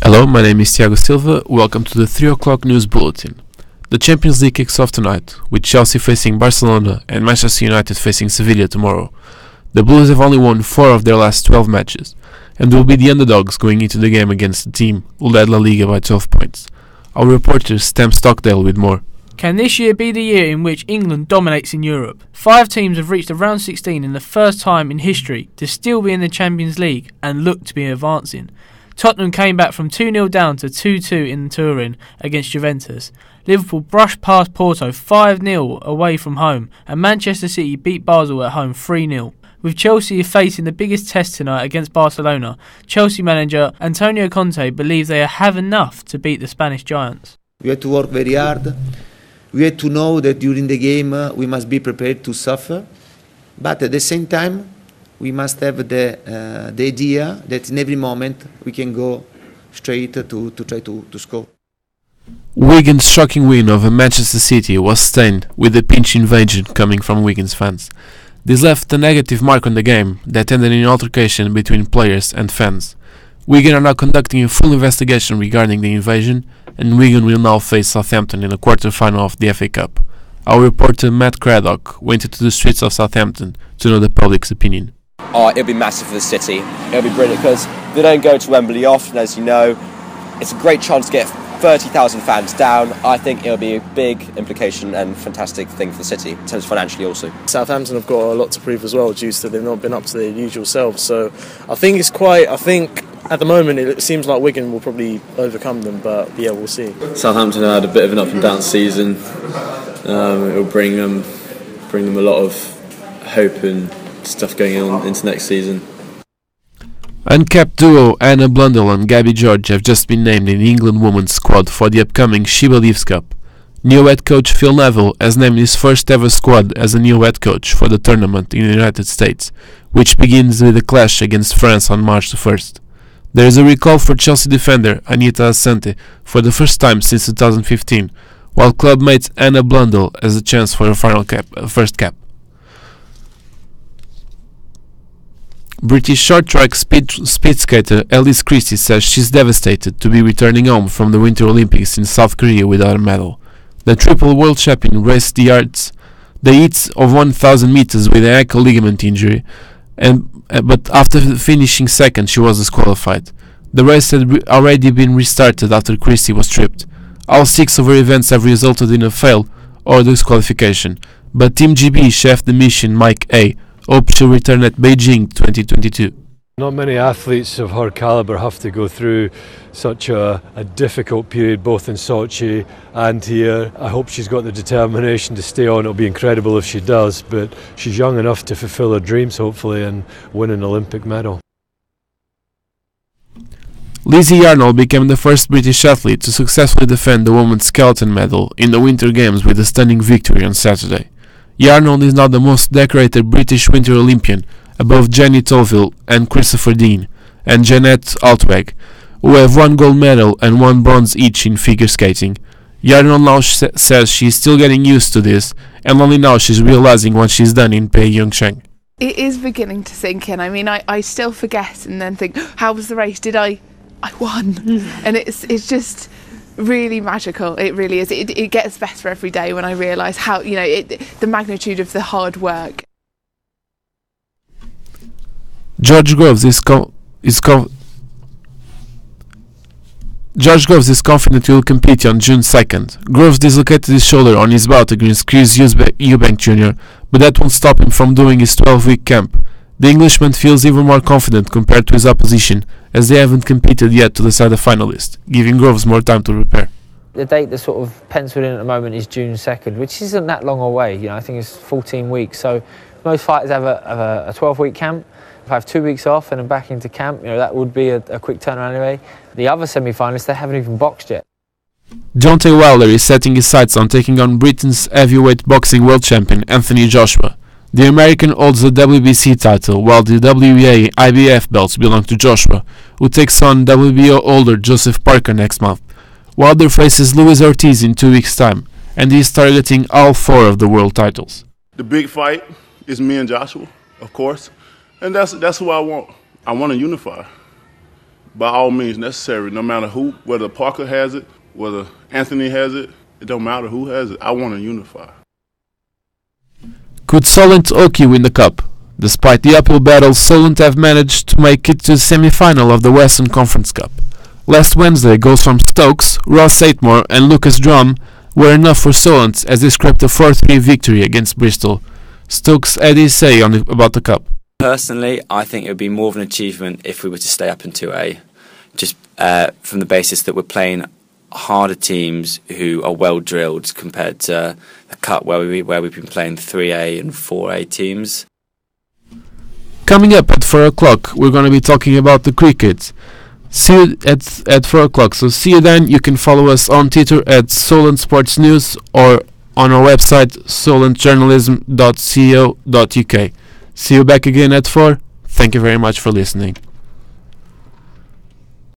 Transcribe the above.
Hello, my name is Thiago Silva. Welcome to the 3 o'clock news bulletin. The Champions League kicks off tonight, with Chelsea facing Barcelona and Manchester United facing Sevilla tomorrow. The Blues have only won 4 of their last 12 matches, and will be the underdogs going into the game against the team who led La Liga by 12 points. Our reporter Stam Stockdale with more. Can this year be the year in which England dominates in Europe? 5 teams have reached the round 16 in the first time in history to still be in the Champions League and look to be advancing. Tottenham came back from 2-0 down to 2-2 in Turin against Juventus. Liverpool brushed past Porto 5-0 away from home, and Manchester City beat Basel at home 3-0. With Chelsea facing the biggest test tonight against Barcelona, Chelsea manager Antonio Conte believes they have enough to beat the Spanish giants. We have to work very hard. We have to know that during the game we must be prepared to suffer, but at the same time we must have the idea that in every moment we can go straight to try to score. Wigan's shocking win over Manchester City was stained with a pinch invasion coming from Wigan's fans. This left a negative mark on the game that ended in an altercation between players and fans. Wigan are now conducting a full investigation regarding the invasion, and Wigan will now face Southampton in the quarter-final of the FA Cup. Our reporter Matt Craddock went into the streets of Southampton to know the public's opinion. It'll be massive for the city. It'll be brilliant because they don't go to Wembley often, as you know. It's a great chance to get 30,000 fans down. I think it'll be a big implication and fantastic thing for the city, in terms of financially also. Southampton have got a lot to prove as well, due to they've not been up to their usual selves. So I think at the moment it seems like Wigan will probably overcome them, but yeah, we'll see. Southampton had a bit of an up and down season. It'll bring them a lot of hope and stuff going on into next season. Uncapped duo Anna Blundell and Gabby George have just been named in the England women's squad for the upcoming She Believes Cup. New head coach Phil Neville has named his first ever squad as a new head coach for the tournament in the United States, which begins with a clash against France on March the 1st. There is a recall for Chelsea defender Anita Asante for the first time since 2015, while club mate Anna Blundell has a chance for a first cap. British short track speed skater Elise Christie says she's devastated to be returning home from the Winter Olympics in South Korea without a medal. The triple world champion raced the heats of 1,000 meters with an ankle ligament injury, but after finishing second she was disqualified. The race had already been restarted after Christie was tripped. All 6 of her events have resulted in a fail or disqualification, but Team GB chef de mission Mike A hopes she'll return at Beijing 2022. Not many athletes of her calibre have to go through such a difficult period, both in Sochi and here. I hope she's got the determination to stay on. It'll be incredible if she does, but she's young enough to fulfil her dreams, hopefully, and win an Olympic medal. Lizzie Yarnall became the first British athlete to successfully defend the women's skeleton medal in the Winter Games with a stunning victory on Saturday. Yarnall is now the most decorated British Winter Olympian, above Jenny Tolville and Christopher Dean and Jeanette Altweg, who have 1 gold medal and 1 bronze each in figure skating. Yarnall now says she's still getting used to this, and only now she's realizing what she's done in Pyeongchang. It is beginning to sink in. I mean, I still forget and then think, how was the race? I won. And it's just really magical. It really is. It gets better every day when I realise how, the magnitude of the hard work. George Groves is confident he will compete on June 2nd. Groves dislocated his shoulder on his bout against Chris Eubank Jr., but that won't stop him from doing his 12-week camp. The Englishman feels even more confident compared to his opposition, as they haven't competed yet to decide the finalist, giving Groves more time to prepare. The date that's sort of penciled in at the moment is June 2nd, which isn't that long away. I think it's 14 weeks. So most fighters have a 12-week camp. If I have 2 weeks off and I'm back into camp, that would be a quick turnaround anyway. The other semi-finalists, they haven't even boxed yet. Deontay Wilder is setting his sights on taking on Britain's heavyweight boxing world champion Anthony Joshua. The American holds the WBC title, while the WBA IBF belts belong to Joshua, who takes on WBO holder Joseph Parker next month. Wilder faces Luis Ortiz in 2 weeks' time, and he is targeting all 4 of the world titles. The big fight is me and Joshua, of course, and that's who I want. I want to unify. by all means necessary, no matter who, whether Parker has it, whether Anthony has it, it don't matter who has it. I want to unify. Could Solent Oki win the cup? Despite the uphill battle, Solent have managed to make it to the semi-final of the Western Conference Cup. Last Wednesday, goals from Stokes, Ross Saitmore and Lucas Drum were enough for Solent as they scraped a 4-3 victory against Bristol. Stokes had his say about the cup. Personally, I think it would be more of an achievement if we were to stay up in 2A, just from the basis that we're playing harder teams who are well drilled compared to the cup where we've been playing 3A and 4A teams. Coming up at 4 o'clock, we're going to be talking about the cricket. See you at 4 o'clock. So see you then. You can follow us on Twitter at Solent Sports News or on our website solentjournalism.co.uk. See you back again at 4. Thank you very much for listening.